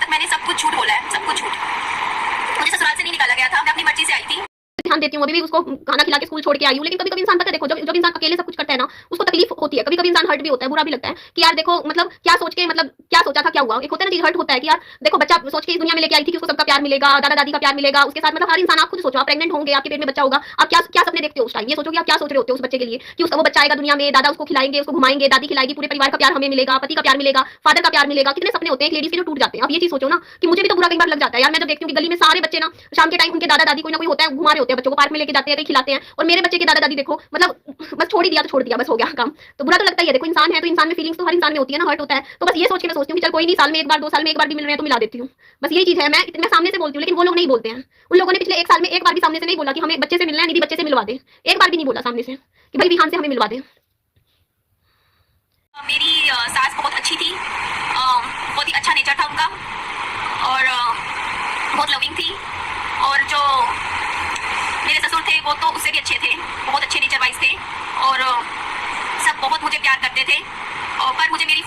तक मैंने सब कुछ झूठ बोला है, सब कुछ झूठ। मुझे ससुराल से नहीं निकाला गया था, मैं अपनी मर्जी से आई थी। ध्यान देती हूँ, अभी भी उसको खाना खिला के स्कूल छोड़ के आई हूँ। लेकिन कभी-कभी इंसान पता है, देखो जब इंसान अकेले सब कुछ करता है ना, उसको तकलीफ होती है। कभी-कभी इंसान हर्ट भी होता है, बुरा भी लगता है कि यार देखो मतलब क्या सोच के, मतलब क्या सोचा था, क्या हुआ? एक होता है ना चीज़, हर्ट होता है कि यार देखो बच्चा सोच के इस दुनिया में लेके आई थी कि उसको सबका प्यार मिलेगा, दादा-दादी का प्यार मिलेगा, उसके साथ मतलब हर इंसान। आप खुद सोचो, आप प्रेग्नेंट होंगे, आपके पेट में बच्चा होगा, आप क्या क्या सपने देखते हो उस टाइम? ये सोचो कि आप क्या सोच रहे होते हो उस बच्चे के लिए कि उसका वो बच्चा आएगा दुनिया में, दादा उसको खिलाएंगे, उसको घुमाएंगे, दादी खिलाएगी, पूरे परिवार का प्यार हमें मिलेगा, पति का प्यार मिलेगा, फादर का प्यार मिलेगा। कितने सपने होते हैं एक लेडीज के जो टूट जाते हैं। अब ये चीज़ सोचो ना कि मुझे भी तो बुरा कई बार लग जाता है यार। मैं जब देखती हूँ कि गली में सारे बच्चे ना शाम के टाइम उनके दादा-दादी कोई ना कोई होता है, घुमा रहे होते हैं बच्चों को, पार्क में लेके जाते हैं, कहीं खिलाते हैं, और मेरे बच्चे के दादा-दादी देखो मतलब बस छोड़ ही दिया तो छोड़ दिया, बस हो गया काम। तो बुरा तो लगता ही है। देखो इंसान है तो इंसान में फीलिंग्स तो हर इंसान में होती है ना, हर्ट होता है। तो बस ये सोच के मैं सोचती हूँ कि चल कोई नहीं, साल में एक बार, 2 साल में एक बार भी मिल रहे हैं तो मिला देती हूँ। बस यही चीज़ है। मैं सामने से बोलती हूँ, लेकिन वो लोग नहीं बोलते हैं। उन लोगों ने पिछले 1 साल में एक बार भी सामने से नहीं बोला कि हमें बच्चे से मिलना है, निधि बच्चे से मिलवा दे। एक बार भी नहीं बोला सामने से कि भाई विहान से हमें मिलवा दे। मेरी सास बहुत अच्छी थी, बहुत ही अच्छा नेचर था उनका, और बहुत लविंग थी। और जो मेरे ससुर थे वो तो उससे भी अच्छे थे, बहुत अच्छे नेचर वाइज थे, और सब बहुत मुझे प्यार करते थे। और पर मुझे मेरी